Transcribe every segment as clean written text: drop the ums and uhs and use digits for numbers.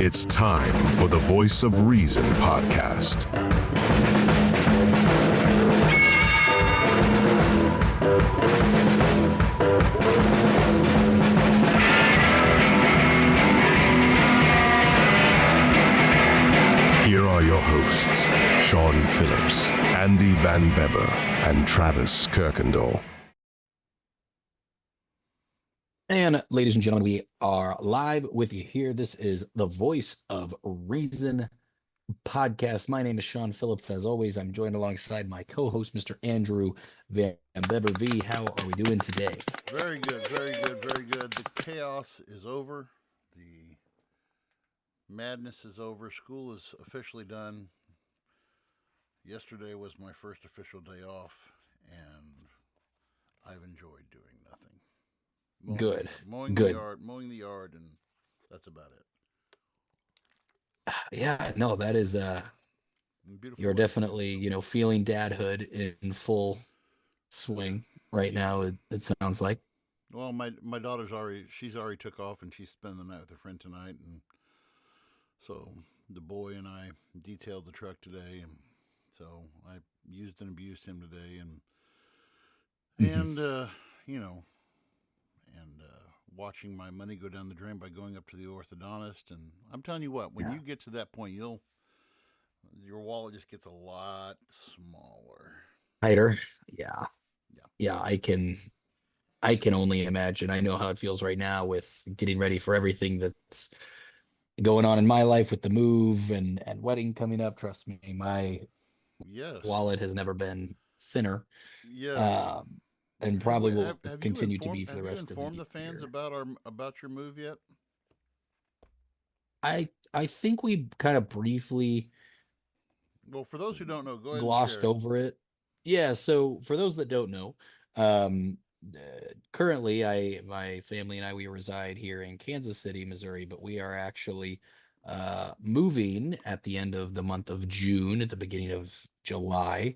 It's time for the Voice of Reason podcast. Here are your hosts, Sean Phillips, Andy Van Beber, and Travis Kirkendall. And ladies and gentlemen, we are live with you here. This is the Voice of Reason podcast. My name is Sean Phillips. As always, I'm joined alongside my co-host, Mr. Andrew Van Beber. V, how are we doing today? Very good, very good, very good. The chaos is over. The madness is over. School is officially done. Yesterday was my first official day off, and I've enjoyed doing nothing. Good. Mowing Good. the yard, and that's about it. Yeah, no, that is Beautiful you're weather. definitely, feeling dadhood in full swing right now, it sounds like. Well, my daughter's she's already took off, and she's spending the night with her friend tonight, and so the boy and I detailed the truck today, and so I used and abused him today, and watching my money go down the drain by going up to the orthodontist. And I'm telling you what, when you get to that point, your wallet just gets a lot smaller. Tighter. Yeah, I can only imagine. I know how it feels right now with getting ready for everything that's going on in my life with the move and wedding coming up. Trust me, my wallet has never been thinner. Yes. And probably will have continue to be for the rest of the year. Have you informed the fans about your move yet? I think we kind of briefly, well, for those who don't know, go ahead glossed over it. Yeah, so for those that don't know, currently my family and we reside here in Kansas City, Missouri, but we are actually moving at the end of the month of June, at the beginning of July,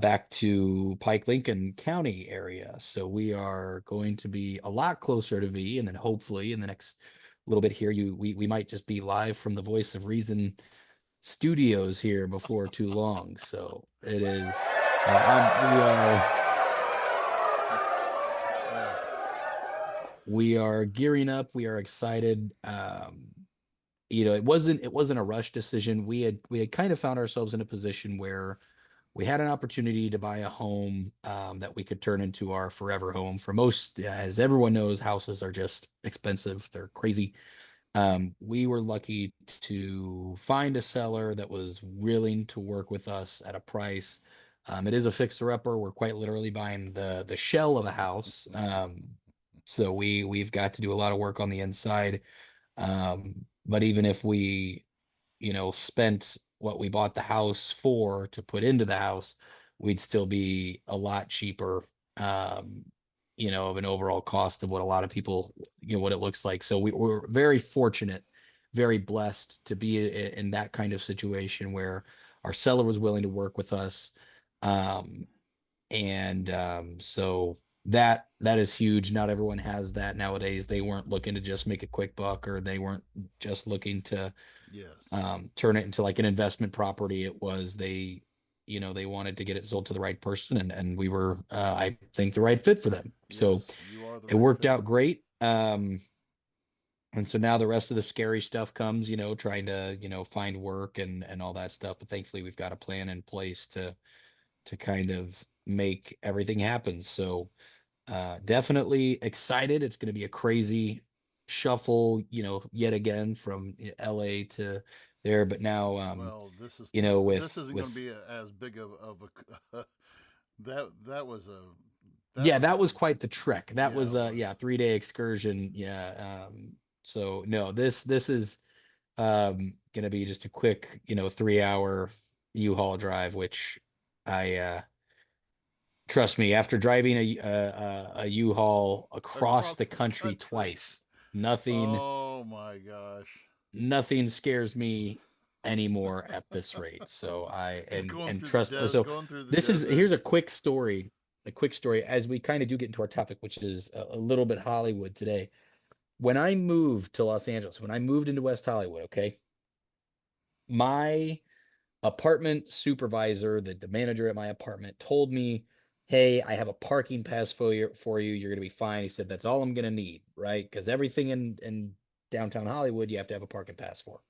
back to Pike Lincoln County area. So we are going to be a lot closer to V, and then hopefully in the next little bit here, we might just be live from the Voice of Reason studios here before too long. So it is we are gearing up. We are excited. It wasn't a rush decision. We had kind of found ourselves in a position where we had an opportunity to buy a home that we could turn into our forever home. For most, as everyone knows, houses are just expensive. They're crazy. We were lucky to find a seller that was willing to work with us at a price. It is a fixer-upper. We're quite literally buying the shell of a house. So we've got to do a lot of work on the inside. But even if we, spent what we bought the house for to put into the house, we'd still be a lot cheaper, of an overall cost of what a lot of people, what it looks like. So we're very fortunate, very blessed to be in that kind of situation where our seller was willing to work with us. So that is huge. Not everyone has that nowadays. They weren't looking to just make a quick buck, or they weren't just looking to turn it into like an investment property. It was they wanted to get it sold to the right person, and we were I think the right fit for them. Yes, so it worked out great. And so now the rest of the scary stuff comes, trying to find work and all that stuff. But thankfully we've got a plan in place to kind of make everything happen. So definitely excited. It's going to be a crazy shuffle, yet again from LA to there. But now, this isn't going to be as big of a that was a that was quite the trek. That was a 3-day excursion. Yeah. So no, this is going to be just a quick 3-hour U-Haul drive, which I trust me, after driving a U-Haul across the country twice, nothing. Oh my gosh! Nothing scares me anymore at this rate. So trust. So here's a quick story. As we kind of do get into our topic, which is a little bit Hollywood today. when I moved to Los Angeles, when I moved into West Hollywood, okay, my apartment supervisor, the manager at my apartment, told me, "Hey, I have a parking pass for you. You're gonna be fine." He said, "That's all I'm gonna need, right? Because everything in downtown Hollywood, you have to have a parking pass for."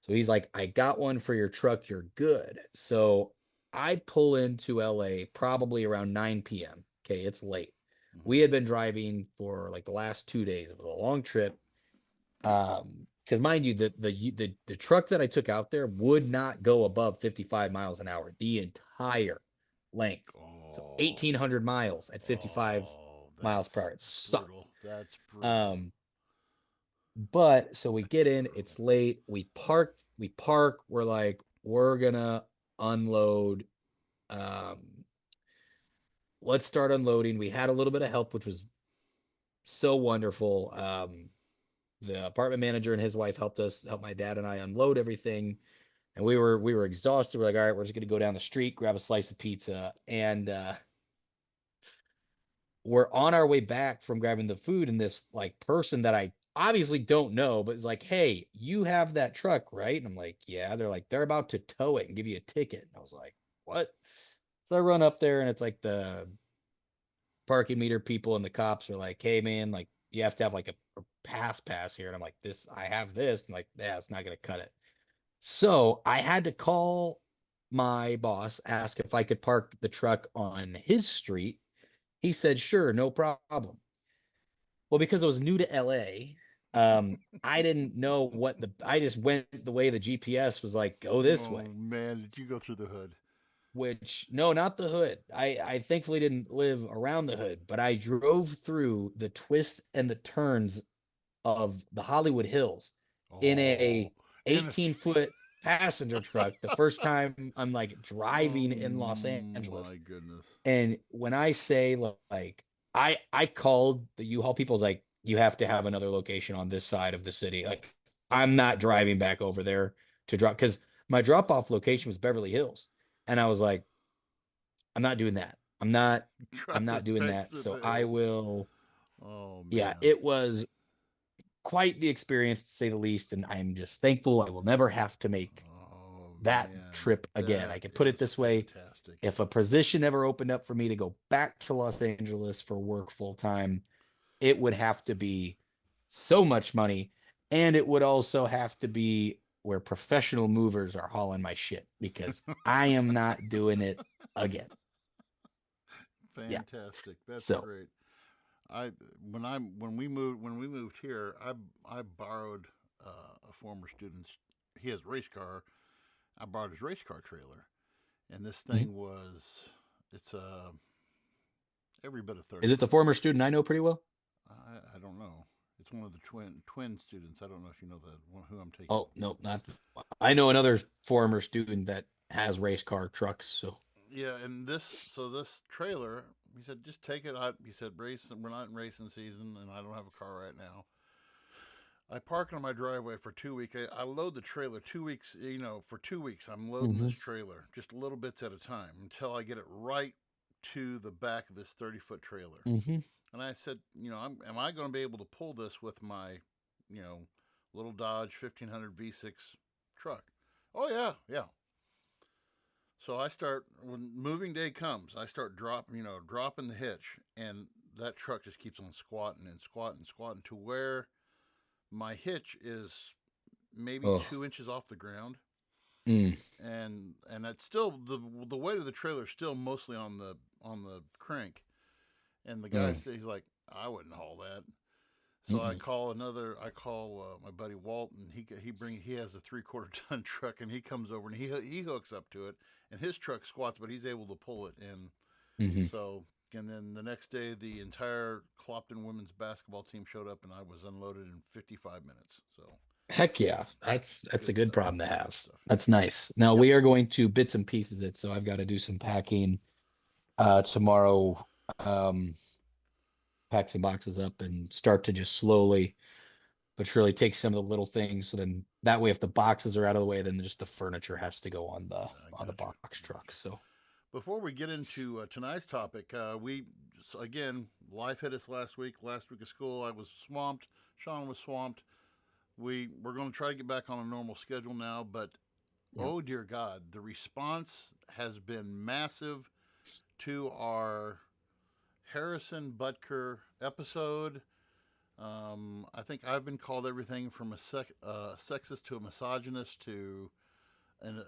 So he's like, "I got one for your truck. You're good." So I pull into LA probably around 9 p.m. Okay, it's late. Mhm. We had been driving for like the last 2 days. It was a long trip. Because mind you, the truck that I took out there would not go above 55 miles an hour the entire length. So Oh, 1,800 miles at 55 oh, miles per that's hour. It sucked. brutal. That's brutal. Um, but so we get in, it's late. We park. We're like, we're gonna unload. Um, let's start unloading. We had a little bit of help, which was so wonderful. The apartment manager and his wife help my dad and I unload everything. And we were exhausted. We're like, all right, we're just gonna go down the street, grab a slice of pizza, and we're on our way back from grabbing the food. And this like person that I obviously don't know, but it's like, "Hey, you have that truck, right?" And I'm like, "Yeah." They're like, "They're about to tow it and give you a ticket." And I was like, "What?" So I run up there, and it's like the parking meter people and the cops are like, "Hey, man, like you have to have like a pass here." And I'm like, "This, I have this." And like, "Yeah, it's not gonna cut it." So I had to call my boss, ask if I could park the truck on his street. He said, "Sure, no problem." Well, because I was new to LA, I didn't know I just went the way the GPS was like, "Go this way." Oh man, did you go through the hood? Which, no, not the hood. I thankfully didn't live around the hood, but I drove through the twists and the turns of the Hollywood Hills in Oh, a in a 18-foot passenger truck the first time I'm like oh driving in Los Angeles. my goodness. And when I say like I called the U-Haul people's like, "You have to have another location on this side of the city. Like I'm not driving back over there to drop because my drop off location was Beverly Hills." And I was like, "I'm not doing that. I'm not Driving doing back that. through So the I hills. will." Oh Yeah, man. it was quite the experience to say the least. And I'm just thankful I will never have to make Oh that man, trip again. I that can put it is this way. fantastic. If a position ever opened up for me to go back to Los Angeles for work full time, it would have to be so much money. And it would also have to be where professional movers are hauling my shit because I am not doing it again. Yeah. Fantastic. That's So, great. I when we moved here, I borrowed a former student's. He has a race car. I borrowed his race car trailer, and this mhm. thing was it's every bit of Is it 30 the foot. former student I know pretty well? I don't know. It's one of the twin students. I don't know if you know the one who I'm taking. Oh, no, not. I know another former student that has race car trucks. So, Yeah, and this trailer, he said, just take it. He said, race. We're not in racing season, and I don't have a car right now. I park on my driveway for 2 weeks. I load the trailer 2 weeks. For 2 weeks, I'm loading mhm, this trailer just little bits at a time until I get it right to the back of this 30-foot trailer. mhm. And I said, am I going to be able to pull this with my, you know, little Dodge 1500 V6 truck? Oh yeah, yeah. So I start when moving day comes. I start dropping the hitch, and that truck just keeps on squatting and squatting and squatting to where my hitch is maybe Oh, 2 inches off the ground, mm, and it's still the weight of the trailer is still mostly on the crank. And the guy mm, said he's like, I wouldn't haul that. So mm-mm. I call my buddy Walt, and he has a 3/4 ton truck, and he comes over and he hooks up to it, and his truck squats, but he's able to pull it. And Mhm. so and then the next day, the entire Clopton women's basketball team showed up, and I was unloaded in 55 minutes. So Heck yeah. That's a good good stuff. problem to Good have. stuff. That's nice. Now Yep. we are going to bits and pieces it, so I've got to do some packing tomorrow. Um, pack some boxes up and start to just slowly but surely take some of the little things. So then that way, if the boxes are out of the way, then just the furniture has to go on the I got you. box I got truck. you. So Before we get into tonight's topic, again, life hit us last week. Last week of school, I was swamped. Sean was swamped. We're going to try to get back on a normal schedule now, but Yeah. oh dear God, the response has been massive to our Harrison Butker episode. I think I've been called everything from a sexist to a misogynist to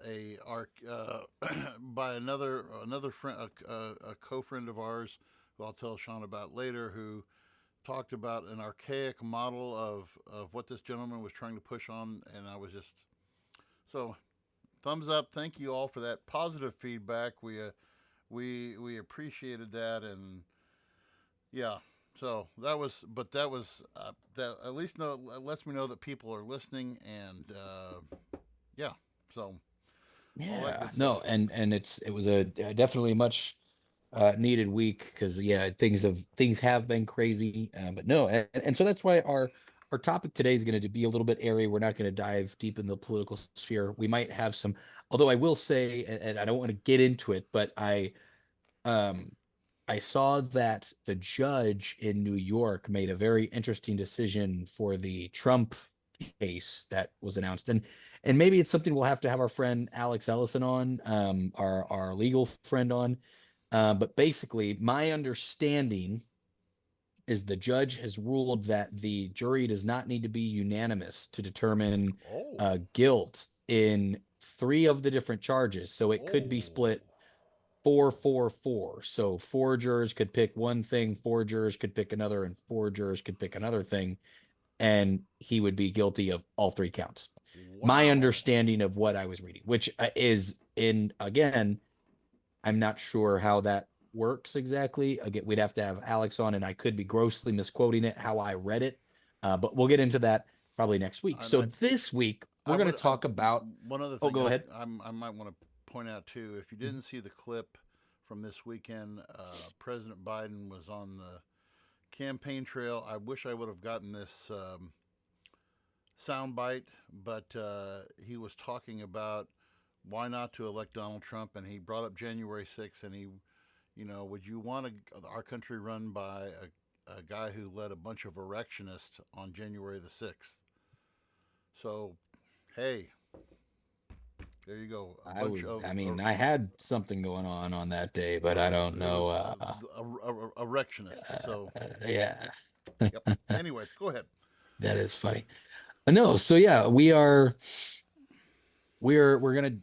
a by another friend, a co-friend of ours, who I'll tell Sean about later, who talked about an archaic model of what this gentleman was trying to push on, and I was just so thumbs up. Thank you all for that positive feedback. We appreciated that, and yeah. So that was that at least lets me know that people are listening, and yeah. So all that Yeah, good no, stuff. and it was a definitely much needed week because yeah, things have been crazy, but no, and so that's why our topic today is going to be a little bit airy. We're not going to dive deep in the political sphere. We might have some, although I will say, and I don't want to get into it, but um I saw that the judge in New York made a very interesting decision for the Trump case that was announced. And maybe it's something we'll have to have our friend Alex Ellison on, our legal friend on. But basically, my understanding is the judge has ruled that the jury does not need to be unanimous to determine Oh, guilt in three of the different charges. So it could be oh, split 4-4-4. So four jurors could pick one thing, four jurors could pick another, and four jurors could pick another thing. And he would be guilty of all three counts. My wow. understanding of what I was reading, which is in, again, I'm not sure how that works exactly. Again, we'd have to have Alex on, and I could be grossly misquoting it how I read it. But we'll get into that probably next week. And So this week, I we're going would to talk about. one other Oh, thing go ahead. I might want to point out too. If you didn't see the clip from this weekend, President Biden was on the campaign trail. I wish I would have gotten this soundbite, but he was talking about why not to elect Donald Trump, and he brought up January 6th, and would you want our country run by a guy who led a bunch of erectionists on January the 6th? So, hey, there you go. A bunch of I mean, I had something going on that day, but I don't it know. was erectionists. So, Yeah, yep. Anyway, go ahead. that is funny. No, so yeah, we're gonna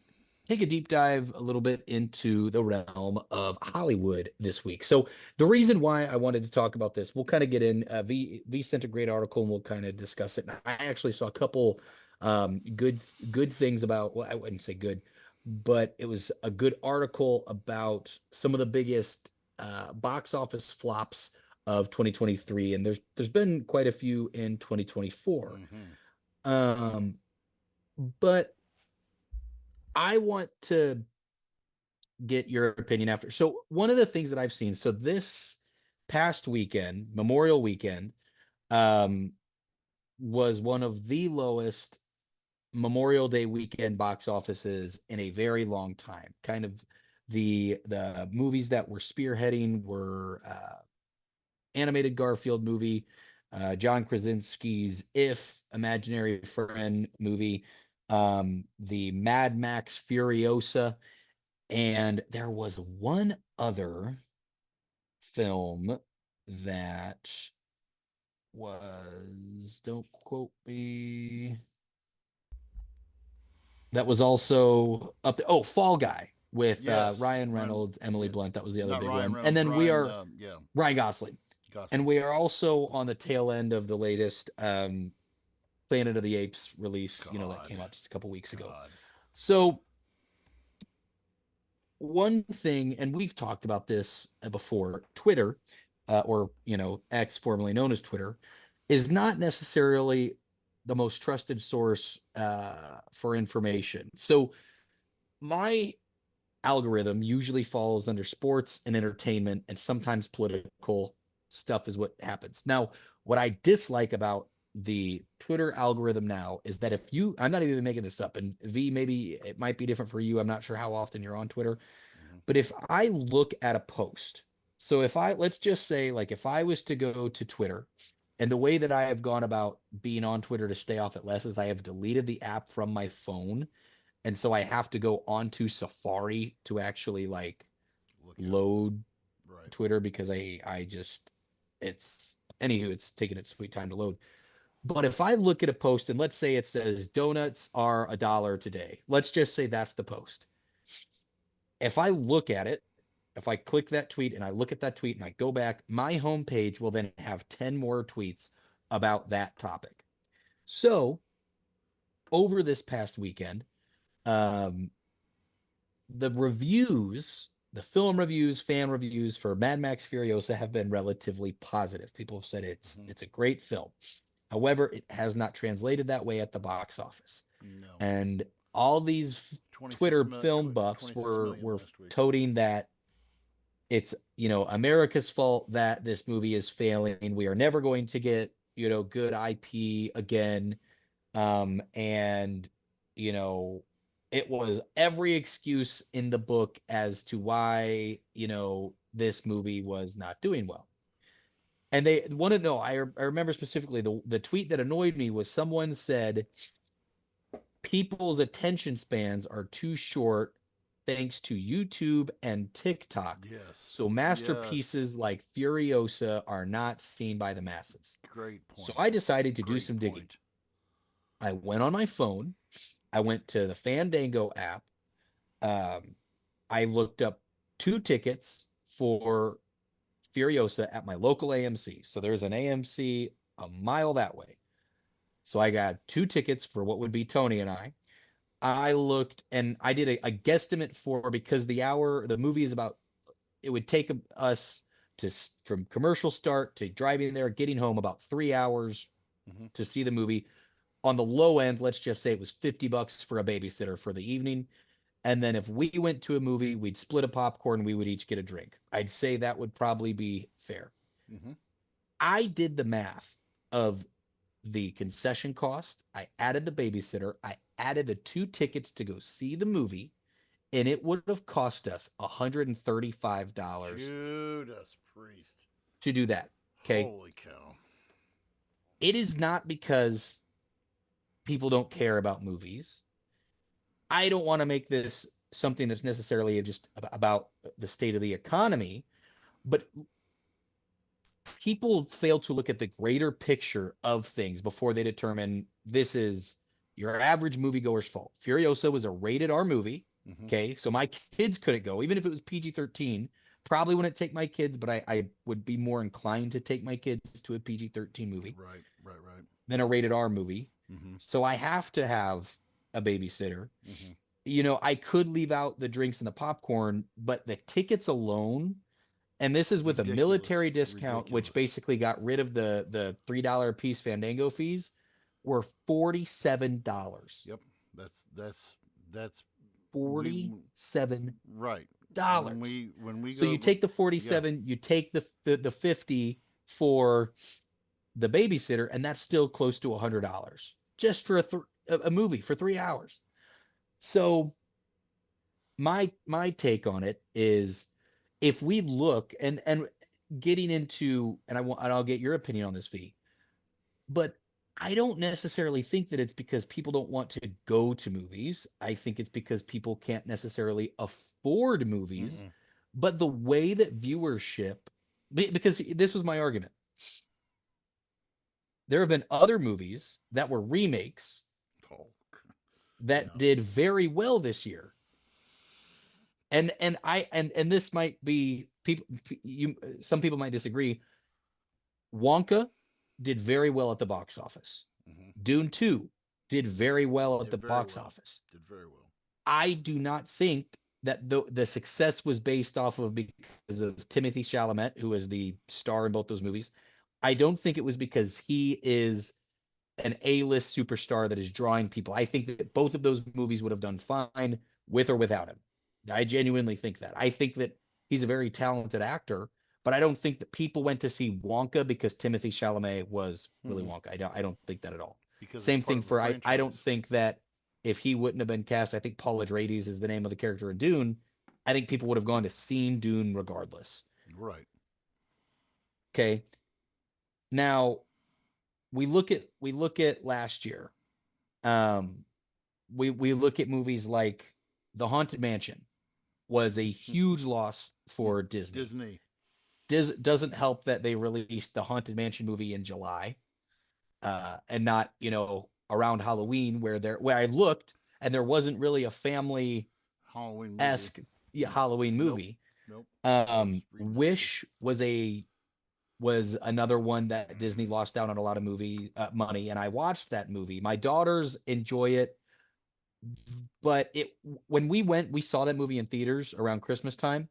take a deep dive a little bit into the realm of Hollywood this week. So the reason why I wanted to talk about this, we'll kind of get in. V sent a great article, and we'll kind of discuss it. And I actually saw a couple good things about. Well, I wouldn't say good, but it was a good article about some of the biggest box office flops of 2023, and there's been quite a few in 2024. Mm-hmm. Um, but I want to get your opinion after. So one of the things that I've seen, so this past weekend, Memorial Weekend, um, was one of the lowest Memorial Day weekend box offices in a very long time. Kind of the movies that were spearheading were animated Garfield movie, John Krasinski's If Imaginary Friend movie, the Mad Max Furiosa, and there was one other film that was, don't quote me, that was also up there. Oh, Fall Guy with Yes, Ryan Reynolds, Emily yeah, Blunt. That was the other not big Ryan one. And Reynolds, then we Ryan. are Yeah, Ryan Gosling. And Gosling. we are also on the tail end of the latest Planet of the Apes release, that God, came out just a couple weeks ago. God. So one thing, and we've talked about this before, Twitter, or X, formerly known as Twitter, is not necessarily the most trusted source for information. So my algorithm usually falls under sports and entertainment, and sometimes political stuff is what happens. Now, what I dislike about the Twitter algorithm now is that if you, I'm not even making this up, and V, maybe it might be different for you. I'm not sure how often you're on Twitter, But if I look at a post, so let's just say, like, if I was to go to Twitter, and the way that I have gone about being on Twitter to stay off it less is I have deleted the app from my phone. And so I have to go onto Safari to actually like load Right. Twitter because I just, it's taking its sweet time to load. But if I look at a post and let's say it says donuts are $1 today, let's just say that's the post. If I look at it, if I click that tweet and I look at that tweet and I go back, my homepage will then have 10 more tweets about that topic. So over this past weekend, the reviews, the film reviews, fan reviews for Mad Max Furiosa have been relatively positive. People have said it's a great film. However, it has not translated that way at the box office. No. And all these Twitter film buffs were toting that it's, America's fault that this movie is failing. We are never going to get, good IP again. And, it was every excuse in the book as to why, this movie was not doing well. And they want to know, I remember specifically the tweet that annoyed me was someone said, people's attention spans are too short thanks to YouTube and TikTok. Yes. So masterpieces like Furiosa are not seen by the masses. Great point. So I decided to do some digging. I went on my phone. I went to the Fandango app. I looked up 2 tickets for Furiosa at my local AMC. So there's an AMC a mile that way. So I got 2 tickets for what would be Tony and I. I looked and I did a guesstimate for, because the movie is about, it would take us from commercial start to driving there, getting home, about 3 hours to see the movie. On the low end, let's just say it was $50 for a babysitter for the evening. And then if we went to a movie, we'd split a popcorn, we would each get a drink. I'd say that would probably be fair. I did the math of the concession cost. I added the babysitter. I added the 2 tickets to go see the movie, and it would have cost us $135 Judas Priest to do that. Okay. Holy cow. It is not because people don't care about movies. I don't want to make this something that's necessarily just about the state of the economy, but people fail to look at the greater picture of things before they determine this is your average moviegoer's fault. Furiosa was a rated R movie. Okay. So my kids couldn't go, even if it was PG-13. Probably wouldn't take my kids, but I would be more inclined to take my kids to a PG-13 movie. Right. Than a rated R movie. So I have to have a babysitter. I could leave out the drinks and the popcorn, but the tickets alone, and this is with a military discount, which basically got rid of the $3 a piece Fandango fees, were $47. Yep. That's $47. Right. When we so go, you take the 47, you take the 50 for the babysitter, and that's still close to $100 just for a movie for 3 hours. So my take on it is, if we look and getting into, and I'll get your opinion on this, V, but I don't necessarily think that it's because people don't want to go to movies. I think it's because people can't necessarily afford movies. But the way that viewership, because this was my argument, there have been other movies that were remakes that did very well this year. And this might be, some people might disagree. Wonka did very well at the box office. Dune 2 did very well at the box office. Did very well. I do not think that the success was based off of because of Timothy Chalamet, who is the star in both those movies. I don't think it was because he is an A-list superstar that is drawing people. I think that both of those movies would have done fine with or without him. I genuinely think that. I think that he's a very talented actor, but I don't think that people went to see Wonka because Timothy Chalamet was Willy Wonka. I don't think that at all. Because same thing for I don't think that if he wouldn't have been cast, I think Paul Atreides is the name of the character in Dune. I think people would have gone to seen Dune regardless. Right. Okay. Now we look at last year. Um, we look at movies like The Haunted Mansion was a huge loss for Disney. Disney. Doesn't help that they released the Haunted Mansion movie in July, and not around Halloween where I looked and there wasn't really a family Halloween movie. esque Halloween Nope. movie. Nope. I was reading that too. Wish was another one that Disney lost out on a lot of movie money, and I watched that movie. My daughters enjoy it, but when we saw that movie in theaters around Christmas time.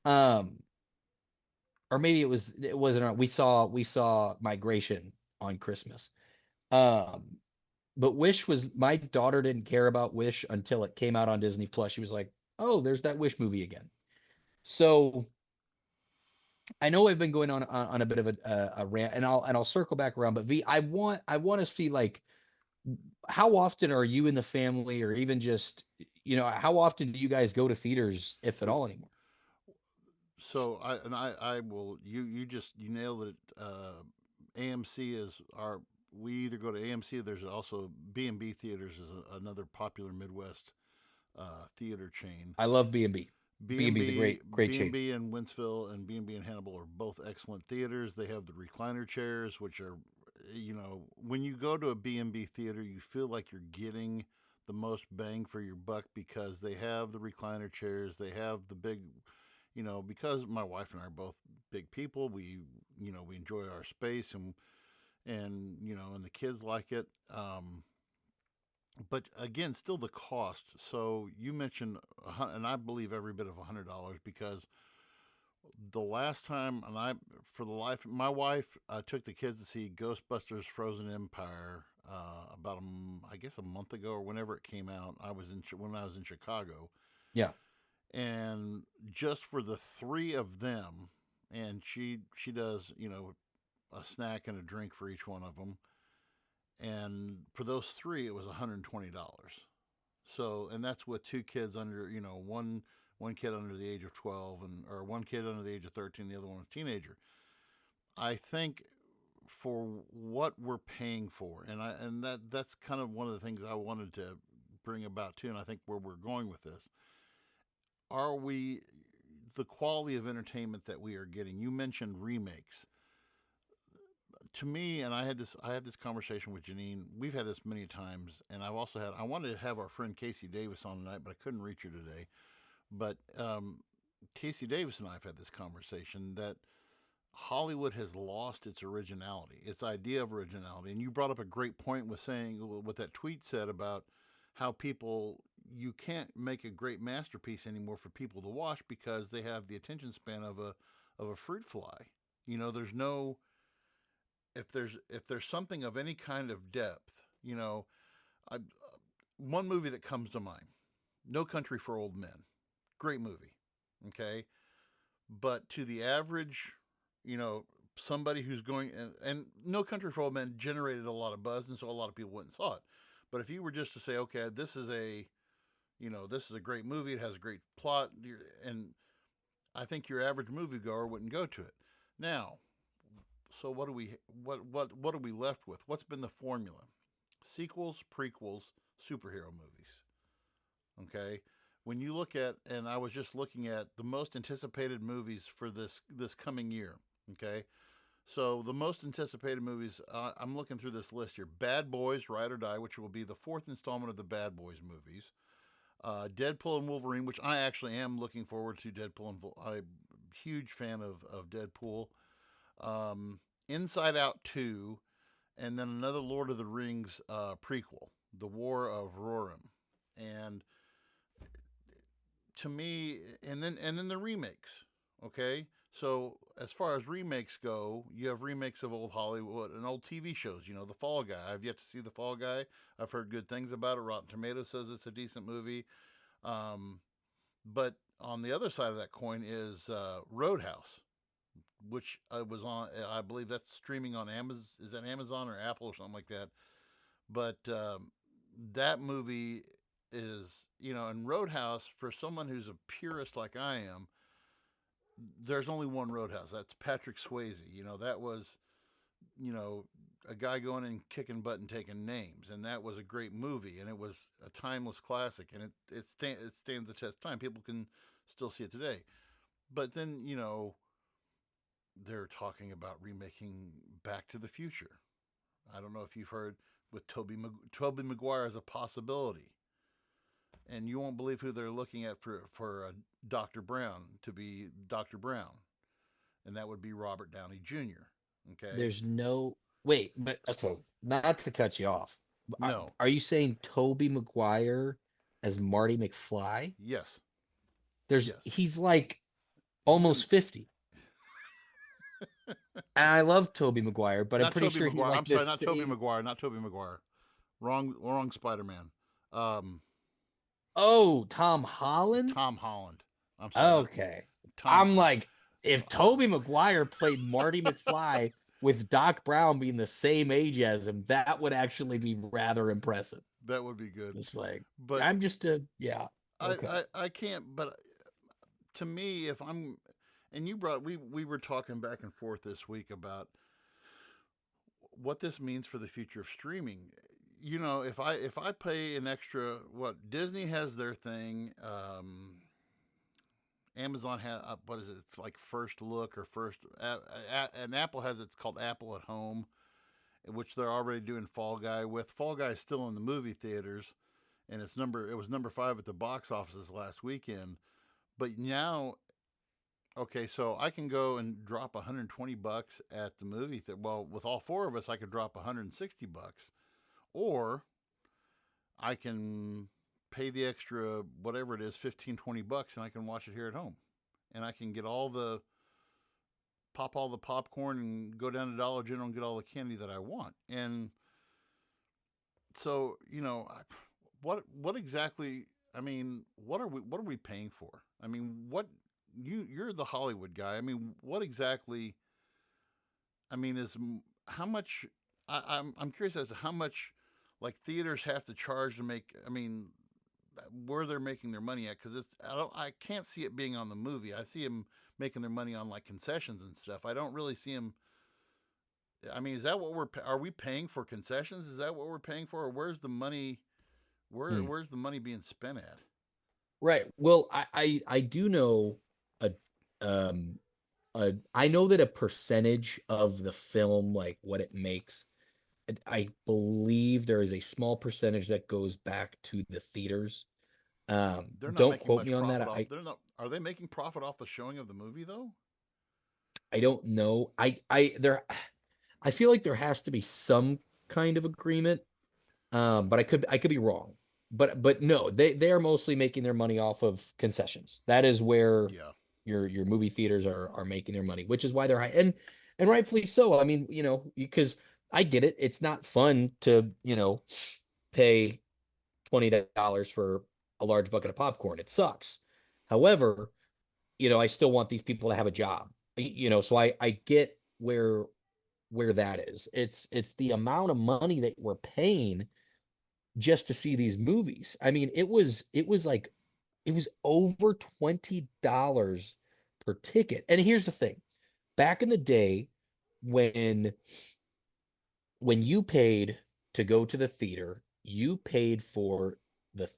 Um, or maybe it wasn't around, we saw Migration on Christmas. Um, but Wish was my daughter didn't care about Wish until it came out on Disney Plus. She was like, "Oh, there's that Wish movie again." So I know I've been going on a bit of a rant, and I'll circle back around. But V, I want to see, like, how often are you in the family, or even just how often do you guys go to theaters, if at We, all, anymore? so I will you nailed it. AMC is our we either go to AMC. There's also B&B Theaters is another popular Midwest theater chain. I love B&B. B and B&B is a B, great B and chain. B in Wentzville and B&B in Hannibal are both excellent theaters. They have the recliner chairs, which are, when you go to a B&B theater, you feel like you're getting the most bang for your buck because they have the recliner chairs. They have the big, because my wife and I are both big people. We enjoy our space and the kids like it. But again, still the cost. So you mentioned, and I believe every bit of $100 because the last time, and for the life, my wife took the kids to see Ghostbusters: Frozen Empire about I guess a month ago or whenever it came out. When I was in Chicago, Yeah. and just for the three of them, and she does a snack and a drink for each one of them, and for those three it was $120. So, and that's with two kids under, one kid under the age of 12 or one kid under the age of 13, the other one a teenager. I think for what we're paying for, and that's kind of one of the things I wanted to bring about too, and I think where we're going with this, are we the quality of entertainment that we are getting? You mentioned remakes. To me, and I had this conversation with Janine. We've had this many times, and I wanted to have our friend Casey Davis on tonight, but I couldn't reach her today. But Casey Davis and I have had this conversation that Hollywood has lost its originality, its idea of originality. And you brought up a great point with saying what that tweet said about how you can't make a great masterpiece anymore for people to watch because they have the attention span of a fruit fly. There's no if there's something of any kind of depth, I, one movie that comes to mind, No Country for Old Men, great movie, okay, but to the average, somebody who's going and No Country for Old Men generated a lot of buzz, and so a lot of people went and saw it. But if you were just to say, okay, this is a great movie, it has a great plot, and I think your average moviegoer wouldn't go to it. Now, so what are we left with? What's been the formula? Sequels, prequels, superhero movies. Okay, when you look at, and I was just looking at the most anticipated movies for this coming year. Okay, so the most anticipated movies, I'm looking through this list here: Bad Boys: Ride or Die, which will be the fourth installment of the Bad Boys movies. Deadpool and Wolverine, which I actually am looking forward to. I'm a huge fan of Deadpool. Inside Out 2, and then another Lord of the Rings prequel, The War of Rohirrim. And to me, and then the remakes. Okay, so as far as remakes go, you have remakes of old Hollywood and old TV shows. The Fall Guy. I've yet to see The Fall Guy. I've heard good things about it. Rotten Tomatoes says it's a decent movie. But on the other side of that coin is Roadhouse, which was on. I believe that's streaming on Amazon. Is that Amazon or Apple or something like that? But that movie is, in Roadhouse, for someone who's a purist like I am, there's only one Roadhouse. That's Patrick Swayze. That was, you know, a guy going and kicking butt and taking names, and that was a great movie, and it was a timeless classic, and it stands the test of time. People can still see it today. But then, they're talking about remaking Back to the Future. I don't know if you've heard with Toby Maguire as a possibility, and you won't believe who they're looking at for Dr. Brown to be Dr. Brown, and that would be Robert Downey Jr. Okay, There's no wait, but okay, not to cut you off. no, Are you saying Toby Maguire as Marty McFly? yes, yes, He's like he's in almost 50. And I love Toby Maguire, but I'm not pretty Toby sure he's Maguire. like I'm the sorry, not Toby same. Maguire, not Toby Maguire. Wrong Spider Man. Um, Oh, Tom Holland? Tom Holland. I'm sorry, not Okay. Tom. I'm like, if Toby Maguire played Marty McFly with Doc Brown being the same age as him, that would actually be rather impressive. That would be good. It's like, But I'm just yeah. Okay. I can't. But to me, if I'm, and we were talking back and forth this week about what this means for the future of streaming. If I pay an extra, what Disney has their thing, Amazon has what is it? It's like First Look or First, and Apple has it's called Apple at Home, which they're already doing Fall Guy with. Fall Guy is still in the movie theaters, and it was number 5 at the box offices last weekend. But now, okay, so I can go and drop $120 at the movie theater. Well, with all 4 of us, I could drop $160, or I can pay the extra whatever it is, 15-20 bucks, and I can watch it here at home, and I can get pop all the popcorn and go down to Dollar General and get all the candy that I want. And so, what exactly? I mean, what are we paying for? I mean, you're the Hollywood guy. I mean, what exactly? I mean, is how much? I'm curious as to how much, like, theaters have to charge to make. I mean, where they're making their money at, because I can't see it being on the movie. I see them making their money on like concessions and stuff. I don't really see them. I mean, is that what are we paying for concessions? Is that what we're paying for, or where's the money? Where's the money being spent at? Right. Well, I do know a um I know that a percentage of the film, like what it makes, I believe there is a small percentage that goes back to the theaters. They're not Don't making quote much me on that. profit off. They're not. Are they making profit off the showing of the movie though? I don't know. I feel like there has to be some kind of agreement. But I could be wrong. But no, they are mostly making their money off of concessions. That is where Yeah. your movie theaters are making their money, which is why they're high, and rightfully so. I mean, because I get it. It's not fun to, pay $20 for a large bucket of popcorn. It sucks. However, I still want these people to have a job. So I get where that is. It's the amount of money that we're paying just to see these movies. I mean, it was over $20 per ticket. And here's the thing. Back in the day when you paid to go to the theater, you paid for the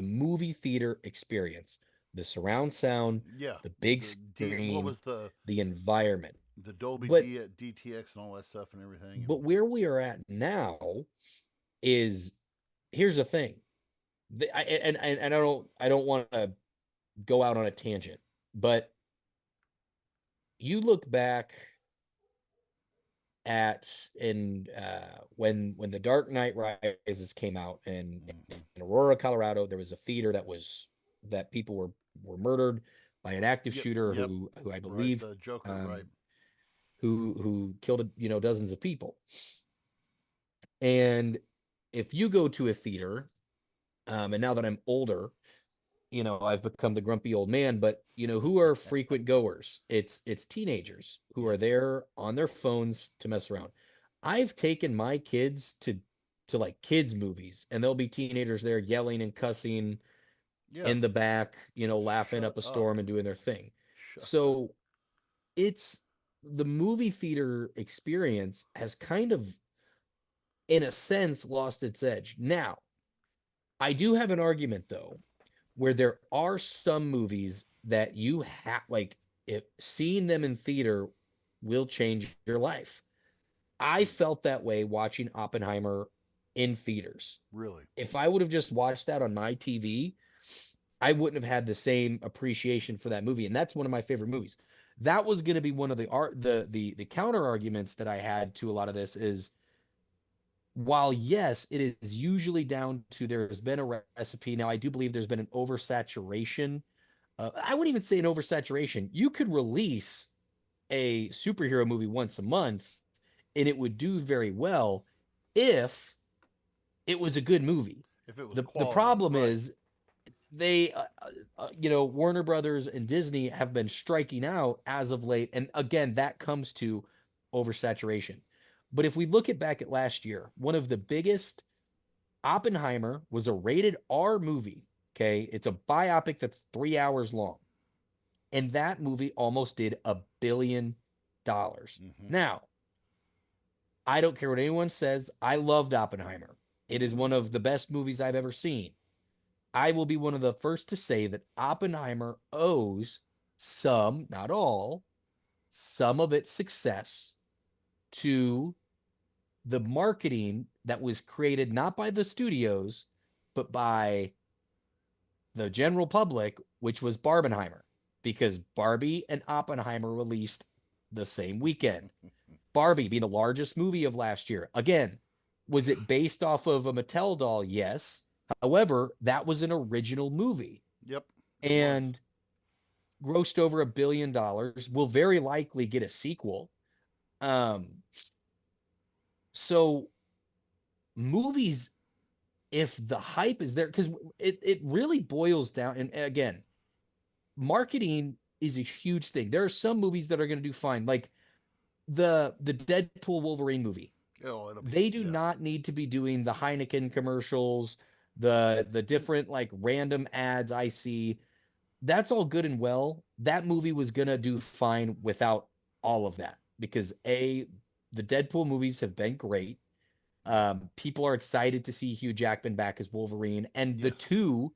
movie theater experience, the surround sound, Yeah. the big What screen, was the environment. the Dolby But DTX and all that stuff and everything? but where we are at now is, here's the thing. And I don't want to go out on a tangent, but you look back at when The Dark Knight Rises came out in Aurora, Colorado, there was a theater that people were murdered by an active shooter Yep. who I Right, believe the Joker, right? who killed dozens of people. And if you go to a theater, and now that I'm older, I've become the grumpy old man, but who are frequent goers? It's teenagers who are there on their phones to mess around. I've taken my kids to to like kids movies, and there'll be teenagers there yelling and cussing Yeah. in the back, laughing Shut up a up. storm and doing their thing. Shut up. So it's the movie theater experience has kind of, in a sense, lost its edge. Now, I do have an argument though, where there are some movies that you have like, if seeing them in theater will change your life. I felt that way watching Oppenheimer in theaters. Really. If I would have just watched that on my TV, I wouldn't have had the same appreciation for that movie. And that's one of my favorite movies. That was going to be one of the the counter arguments that I had to a lot of this is, while yes, it is usually down to there's been a recipe. Now, I do believe there's been an oversaturation. I wouldn't even say an oversaturation. You could release a superhero movie once a month and it would do very well if it was a good movie. If it was The quality, problem right? is they Warner Brothers and Disney have been striking out as of late, and again that comes to oversaturation. But if we look at back at last year, one of the biggest, Oppenheimer was a rated R movie. Okay, it's a biopic that's 3 hours long, and that movie almost did $1 billion. Mm-hmm. Now, I don't care what anyone says, I loved Oppenheimer. It is Mm-hmm. one of the best movies I've ever seen. I will be one of the first to say that Oppenheimer owes some, not all, some of its success to the marketing that was created not by the studios, but by the general public, which was Barbenheimer, because Barbie and Oppenheimer released the same weekend. Barbie being the largest movie of last year. Again, was it based off of a Mattel doll? Yes. However, that was an original movie Yep, it was. and grossed over $1 billion. Will very likely get a sequel. Um, so movies, if the hype is there, because it really boils down, and again, marketing is a huge thing. There are some movies that are going to do fine, like the Deadpool Wolverine movie. Oh, it'll be They do yeah. not need to be doing the Heineken commercials, the different like random ads I see. That's all good and well. That movie was gonna do fine without all of that because the Deadpool movies have been great. People are excited to see Hugh Jackman back as Wolverine, and the Yes. two,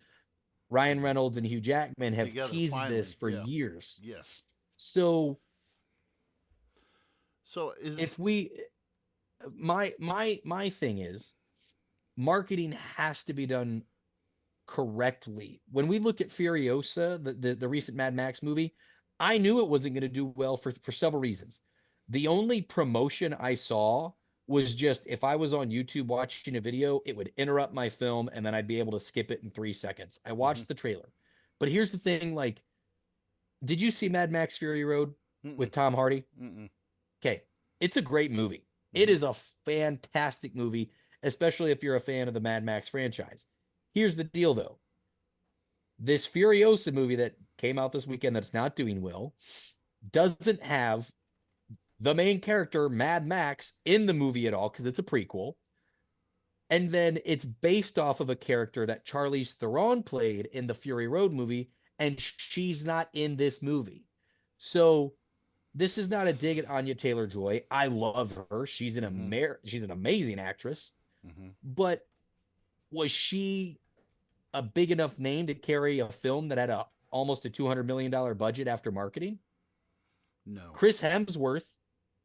Ryan Reynolds and Hugh Jackman, have Together teased this finally. for Yeah. years. Yes. So So is if we, my thing is, marketing has to be done correctly. When we look at Furiosa, the recent Mad Max movie, I knew it wasn't going to do well for several reasons. The only promotion I saw was just if I was on YouTube watching a video, it would interrupt my film and then I'd be able to skip it in 3 seconds. I mm-hmm. watched the trailer. But here's the thing, like, did you see Mad Max Fury Road Mm-mm. with Tom Hardy? Mm-mm. Okay. It's a great movie. It Mm-hmm. is a fantastic movie, especially if you're a fan of the Mad Max franchise. Here's the deal though. This Furiosa movie that came out this weekend that's not doing well doesn't have the main character, Mad Max, in the movie at all because it's a prequel. And then it's based off of a character that Charlize Theron played in the Fury Road movie, and she's not in this movie. So this is not a dig at Anya Taylor-Joy. I love her. Mm-hmm. She's an amazing actress. Mm-hmm. But was she a big enough name to carry a film that had almost a $200 million budget after marketing? No. Chris Hemsworth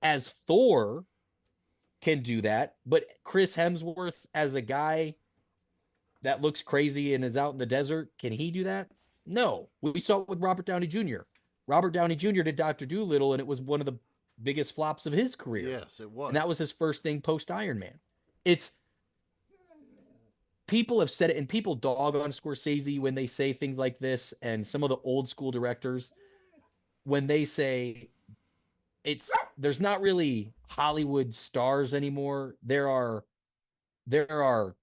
as Thor can do that, but Chris Hemsworth as a guy that looks crazy and is out in the desert, can he do that? No. We saw it with Robert Downey Jr. Robert Downey Jr. did Dr. Doolittle, and it was one of the biggest flops of his career. Yes, it was. And that was his first thing post Iron Man. It's people have said it, and people dog on Scorsese when they say things like this, and some of the old school directors when they say there's not really Hollywood stars anymore. There are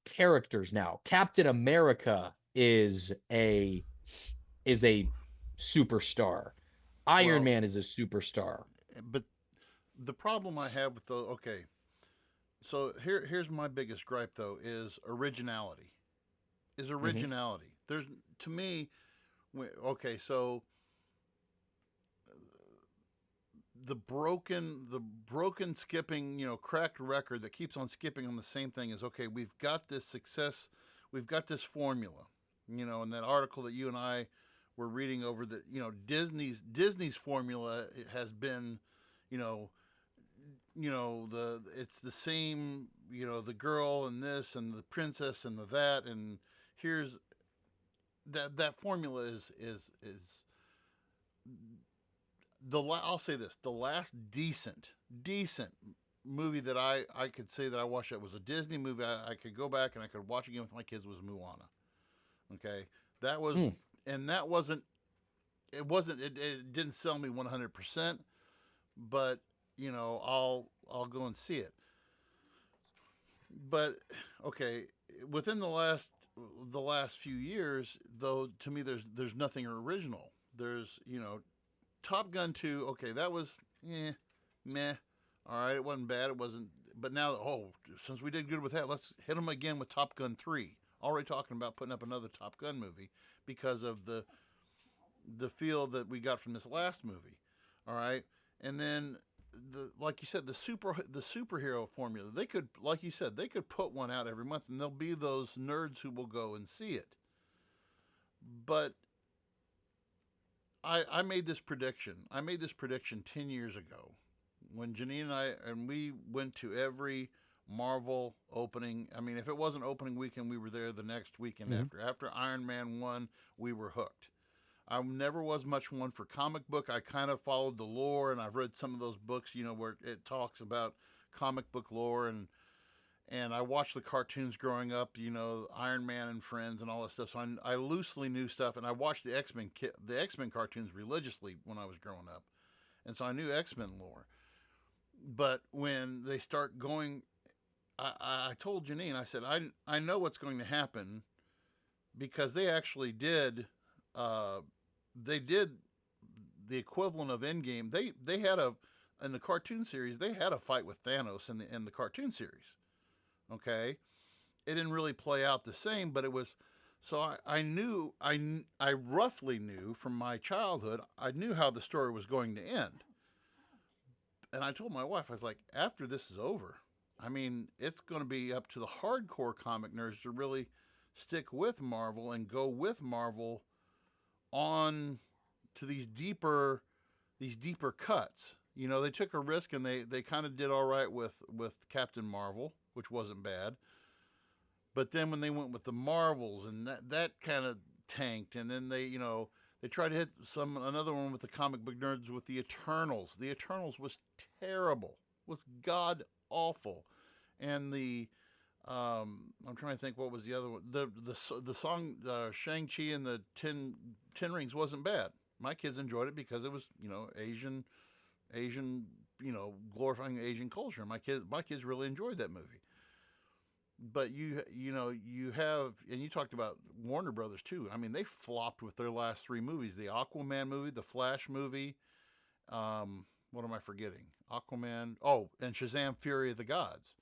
characters now. Captain America is a superstar. Iron Well, Man is a superstar. but the problem I have with the okay, So here's my biggest gripe though is originality. Is Hmm. originality. There's to me okay, so the broken skipping, cracked record that keeps on skipping on the same thing is okay, we've got this success, we've got this formula. In that article that you and I were reading over that, Disney's formula has been, you know, the it's the same, the girl and this and the princess and the that, and here's that formula is I'll say this: the last decent movie that I could say that I watched that was a Disney movie I could go back and I could watch again with my kids was Moana. Okay, that was Mm. and that wasn't it didn't sell me 100%, but I'll go and see it. But okay, within the last few years, though, to me there's nothing original. There's Top Gun 2, okay, that was meh. All right, it wasn't bad. It wasn't, but now, since we did good with that, let's hit them again with Top Gun 3. Already talking about putting up another Top Gun movie because of the feel that we got from this last movie. All right, and then like you said, the superhero formula. They could, like you said, they could put one out every month, and there'll be those nerds who will go and see it. But I made this prediction. I made this prediction 10 years ago when Janine and we went to every Marvel opening. I mean, if it wasn't opening weekend, we were there the next weekend Hmm. after. After Iron Man 1, we were hooked. I never was much one for comic book. I kind of followed the lore, and I've read some of those books, where it talks about comic book lore, and I watched the cartoons growing up, Iron Man and Friends and all that stuff. So I loosely knew stuff, and I watched the X Men cartoons religiously when I was growing up, and so I knew X-Men lore. But when they start going, I told Janine, I said, I know what's going to happen because uh, they did the equivalent of Endgame. They had in the cartoon series, they had a fight with Thanos in the cartoon series. Okay, it didn't really play out the same, but it was. So I knew I roughly knew from my childhood. I knew how the story was going to end, and I told my wife, I was like, after this is over, I mean, it's going to be up to the hardcore comic nerds to really stick with Marvel and go with Marvel on to these deeper cuts. They took a risk and they kind of did all right with Captain Marvel, which wasn't bad. But then when they went with the Marvels and that kind of tanked, and then they tried to hit another one with the comic book nerds with the Eternals. The Eternals was terrible, was god awful, and I'm trying to think what was the other one. The song Shang Chi and the Ten Rings wasn't bad. My kids enjoyed it because it was Asian glorifying Asian culture. My kids really enjoyed that movie. But you have, and you talked about Warner Brothers too. I mean, they flopped with their last three movies: the Aquaman movie, the Flash movie. What am I forgetting? Aquaman. Oh, and Shazam: Fury of the Gods.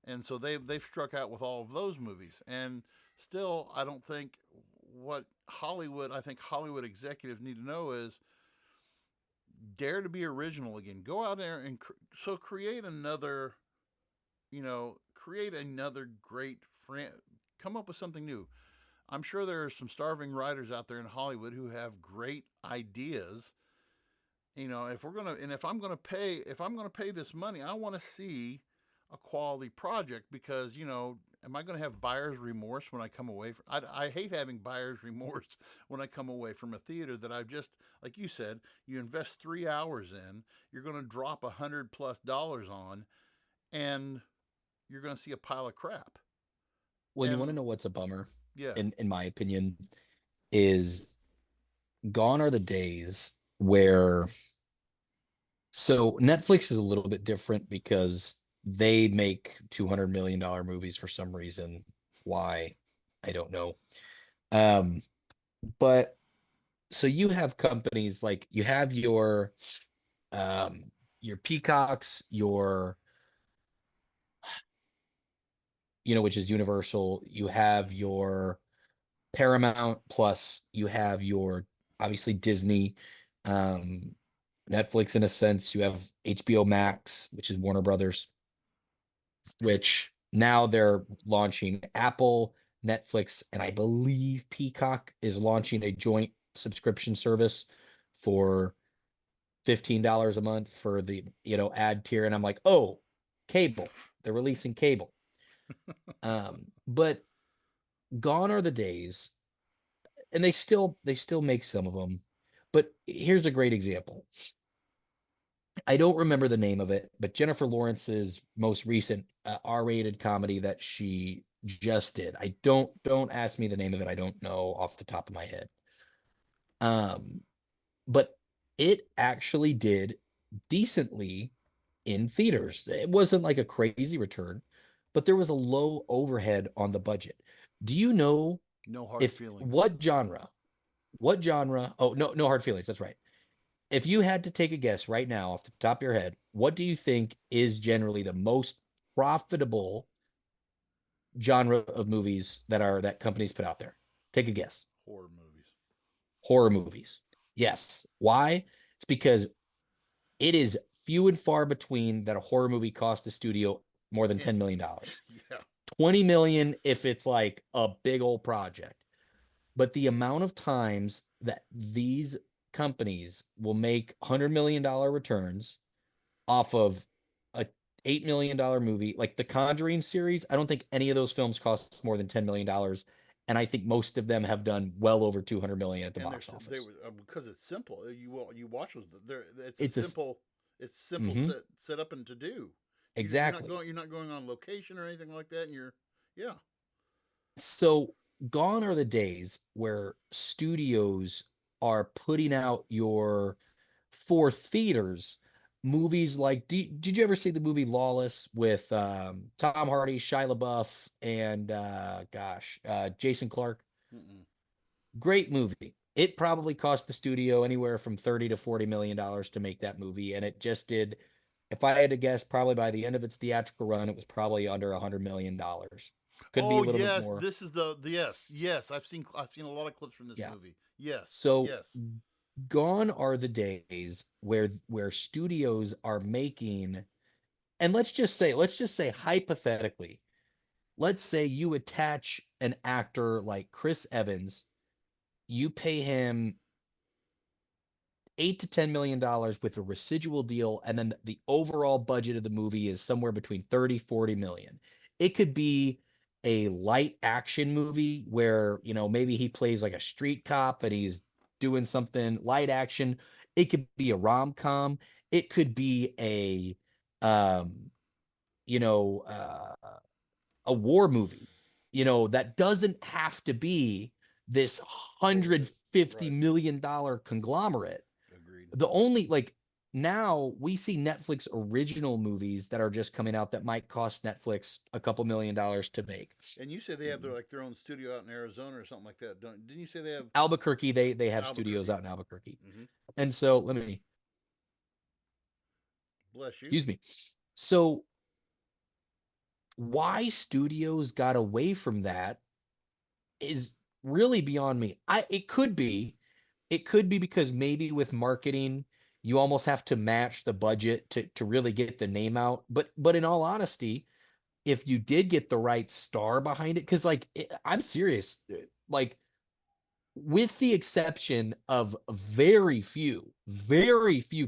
And so they've struck out with all of those movies. And still, I don't think what Hollywood. I think Hollywood executives need to know is dare to be original again. Go out there and create another great come up with something new. I'm sure there are some starving writers out there in Hollywood who have great ideas. If I'm going to pay this money, I want to see a quality project because, am I going to have buyer's remorse when I come away from I hate having buyer's remorse when I come away from a theater that I've just, like you said, you invest 3 hours in, you're going to drop $100+ on, and you're going to see a pile of crap. Well, you want to And know what's a bummer, yeah, in my opinion, is gone are the days where so Netflix is a little bit different because they make $200 million movies for some reason. Why? I don't know. Um, but so you have companies like you have um your Peacocks, which is Universal. You have your Paramount Plus. You have your obviously Disney, um, Netflix in a sense. You have HBO Max, which is Warner Brothers, which now they're launching Apple, Netflix, and I believe Peacock is launching a joint subscription service for $15 a month for the ad tier. And I'm like, oh, cable. They're releasing cable. But gone are the days, and they still make some of them. But here's a great example. I don't remember the name of it, but Jennifer Lawrence's most recent R-rated comedy that she just did. I don't ask me the name of it. I don't know off the top of my head. Um, but it actually did decently in theaters. It wasn't like a crazy return, but there was a low overhead on the budget. Do you know No hard if feelings. what genre? What genre? Oh, no, no hard feelings. That's right. If you had to take a guess right now off the top of your head, what do you think is generally the most profitable genre of movies that companies put out there? Take a guess. Horror movies. Horror movies. Yes. Why? It's because it is few and far between that a horror movie costs the studio more than $10 million. Yeah. 20 million if it's like a big old project. But the amount of times that these companies will make $100 million returns off of a $8 million movie, like the Conjuring series, I don't think any of those films cost more than $10 million. And I think most of them have done well over 200 million at the And box office. because it's simple. You watch those. It's a It's a simple. It's simple mm-hmm, set up and to do. exactly. You're not going on location or anything like that. And yeah. So gone are the days where studios are putting out your for theaters movies like did you ever see the movie Lawless with Tom Hardy, Shia LaBeouf, and Jason Clarke? Mm-mm. Great movie. It probably cost the studio anywhere from 30 to 40 million dollars to make that movie, and it just did, if I had to guess, probably by the end of its theatrical run it was probably under 100 million dollars. Could be Oh a little bit yes, more. this is the yes. I've seen a lot of clips from this Yeah. movie. Yes, So yes. gone are the days where studios are making, and let's just say hypothetically, let's say you attach an actor like Chris Evans, you pay him 8 to 10 million dollars with a residual deal, and then the overall budget of the movie is somewhere between 30 40 million. It could be a light action movie where maybe he plays like a street cop and he's doing something light action. It could be a rom-com. It could be um you know uh a war movie, that doesn't have to be this Totally 150 right. million dollar conglomerate. Agreed. The only like Now we see Netflix original movies that are just coming out that might cost Netflix a couple $1 million to make. And you say they have their own studio out in Arizona or something like that. Didn't you say they have Albuquerque, they have studios Albuquerque? out in Albuquerque. Mm-hmm. And so let me Bless you. excuse me. So why studios got away from that is really beyond me. It could be because maybe with marketing you almost have to match the budget to really get the name out. But in all honesty, if you did get the right star behind it, because I'm serious, like with the exception of very few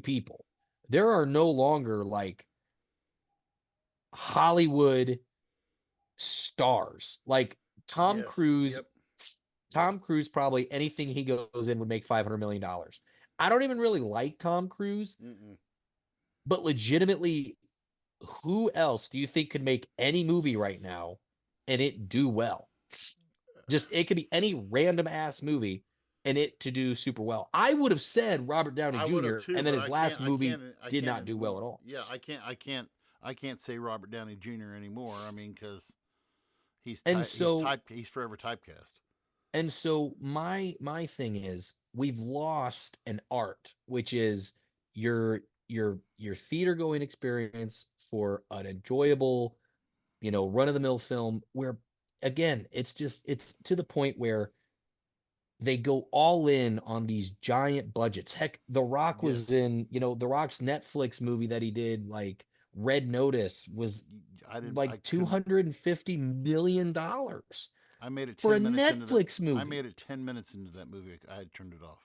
people, there are no longer like Hollywood stars like Tom Yes. Cruise. Yep. Yep. Tom Cruise, probably anything he goes in would make $500 million. I don't even really like Tom Cruise, Mm-mm. but legitimately, who else do you think could make any movie right now and it do well? Just it could be any random ass movie and it to do super well. I would have said Robert Downey I would have Jr., too, and then but his last movie I did can't not do well anymore. at all. Yeah, I can't say Robert Downey Jr. anymore. I mean, because And so he's forever typecast. And so my thing is we've lost an art, which is your theater going experience for an enjoyable run of the mill film where, again, it's to the point where they go all in on these giant budgets. Heck, The Rock was Yes, in, The Rock's Netflix movie that he did, like Red Notice, was I didn't. I like couldn't. $250 million I made it for a 10 minutes into that. Netflix I movie. made it 10 minutes into that movie. I had turned it off.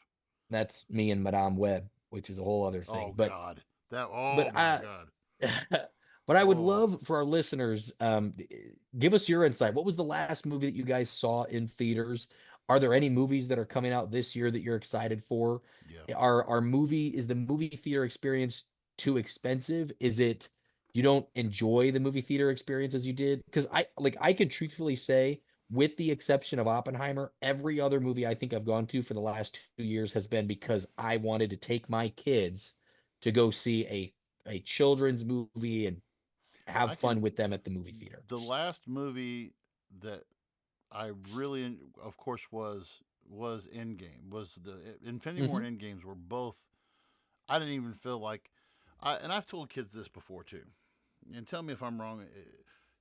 That's me and Madame Web, which is a whole other thing. Oh But God, that. Oh but my I God. but I would Oh, love for our listeners, give us your insight. What was the last movie that you guys saw in theaters? Are there any movies that are coming out this year that you're excited for? yeah. Is the movie theater experience too expensive? Is it you don't enjoy the movie theater experience as you did? Because I can truthfully say, with the exception of Oppenheimer, every other movie I think I've gone to for the last 2 years has been because I wanted to take my kids to go see a children's movie and have I fun can. with them at the movie theater. The last movie that I really, of course, was Endgame. Was the Infinity War Mhm. and Endgames were both. I didn't even feel like. And I've told kids this before too. And tell me if I'm wrong.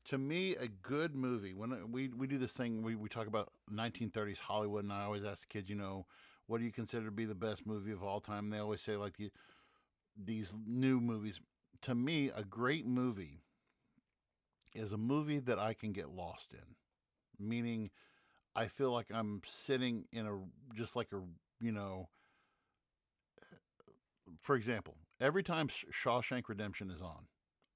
To me, a good movie, when we do this thing, we talk about 1930s Hollywood, and I always ask the kids, what do you consider to be the best movie of all time? And they always say, like, these new movies. To me, a great movie is a movie that I can get lost in, meaning I feel like I'm sitting in just like you know, for example, every time Shawshank Redemption is on,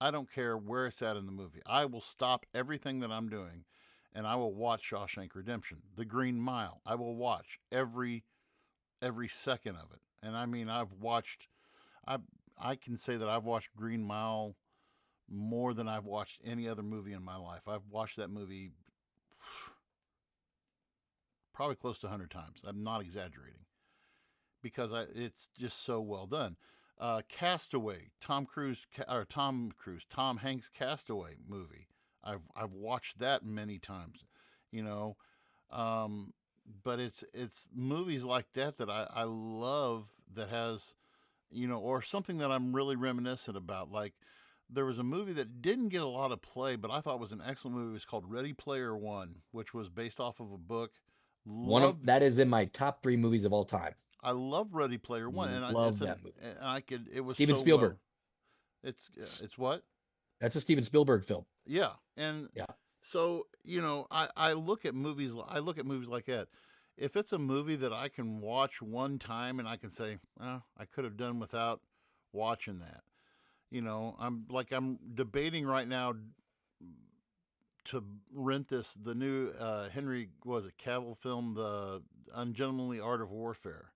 I don't care where it's at in the movie. I will stop everything that I'm doing and I will watch Shawshank Redemption. The Green Mile, I will watch every second of it. And I mean, I I can say that I've watched Green Mile more than I've watched any other movie in my life. I've watched that movie probably close to 100 times. I'm not exaggerating because it's just so well done. Castaway, Tom Hanks Castaway movie. I've watched that many times, you know. Um, but it's movies like that that I love that has, or something that I'm really reminiscent about. Like there was a movie that didn't get a lot of play, but I thought was an excellent movie. It was called Ready Player One, which was based off of a book. One of Loved that is in my top 3 movies of all time. I love Ready Player One, and Love that movie. it was Steven so well. Spielberg. It's what? That's a Steven Spielberg film. Yeah, and Yeah. so I look at movies like that. If it's a movie that I can watch one time and I can say, I could have done without watching that. I'm debating right now to rent the new Henry was it Cavill film, The Ungentlemanly Art of Warfare.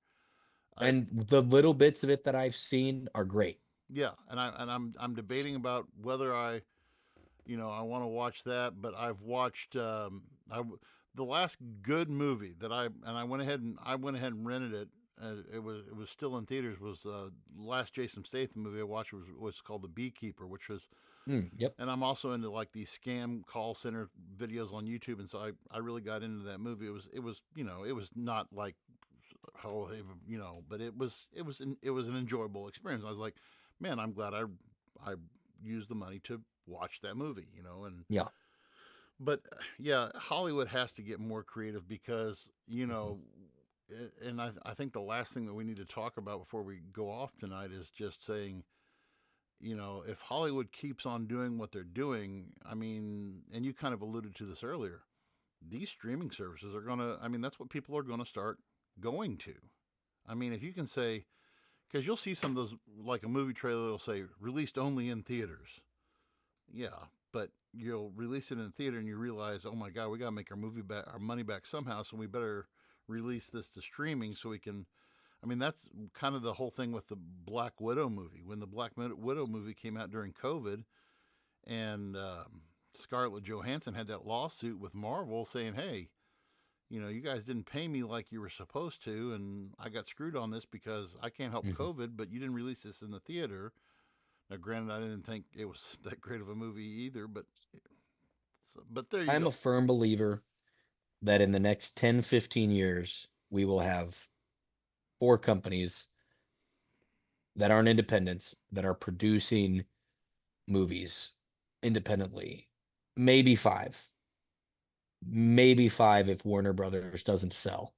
I And the little bits of it that I've seen are great. Yeah, and I'm debating about whether I want to watch that, but I've watched the last good movie that I went ahead and rented it. It was still in theaters. Was last Jason Statham movie I watched was called The Beekeeper, which was. Yep. And I'm also into like these scam call center videos on YouTube, and so I really got into that movie. It was not like but it was an enjoyable experience. I was like, man, I'm glad I used the money to watch that movie, and Yeah. but yeah, Hollywood has to get more creative because Mhm. and I think the last thing that we need to talk about before we go off tonight is just saying, if Hollywood keeps on doing what they're doing, I mean, and you kind of alluded to this earlier, these streaming services are I mean, that's what people are gonna start going to. I mean, if you can say, because you'll see some of those, like a movie trailer that'll say released only in theaters. Yeah, but you'll release it in theater and you realize, oh my God, we got to make our money back somehow. So we better release this to streaming so we can. I mean, that's kind of the whole thing with the Black Widow movie. When the Black Widow movie came out during COVID, and Scarlett Johansson had that lawsuit with Marvel saying, hey, you guys didn't pay me like you were supposed to, and I got screwed on this because I can't help Mhm. COVID, but you didn't release this in the theater. Now, granted, I didn't think it was that great of a movie either, but there you I'm a go. firm believer that in the next 10, 15 years, we will have 4 companies that aren't independents that are producing movies independently. maybe 5. Maybe 5 if Warner Brothers doesn't sell.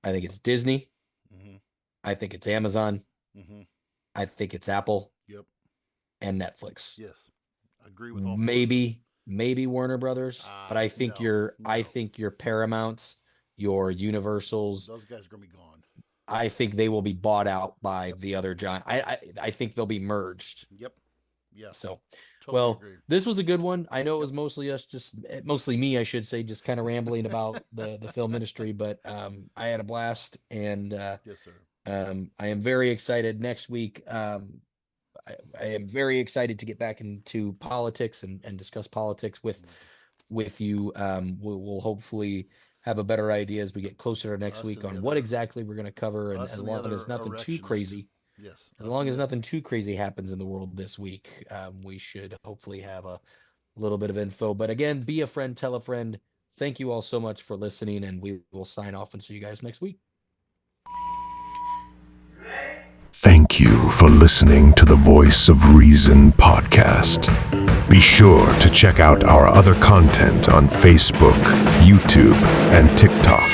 I think it's Disney. Mm-hmm. I think it's Amazon. Mm-hmm. I think it's Apple Yep. and Netflix. Yes. I agree with all 4 of those. Maybe Warner Brothers, but I think No. I think your Paramounts, your Universals, Those guys are going to be gone. I think they will be bought out by Yep. the other giant. I think they'll be merged. Yep. Yeah. So, Totally well, agree. this was a good one. I know it was Yep. mostly us, mostly me, I should say, just kind of rambling about the film industry, but I had a blast, and Yes, sir. I am very excited next week. I am very excited to get back into politics and discuss politics with you. We'll hopefully have a better idea as we get closer to next Us week and the on what other exactly we're going to cover, and us as and the long other as nothing too erectionists. crazy. Yes. As us long and as the- nothing too crazy happens in the world this week, we should hopefully have a little bit of info. But again, be a friend, tell a friend. Thank you all so much for listening, and we will sign off and see you guys next week. Thank you for listening to the Voice of Reason podcast. Be sure to check out our other content on Facebook, YouTube, and TikTok.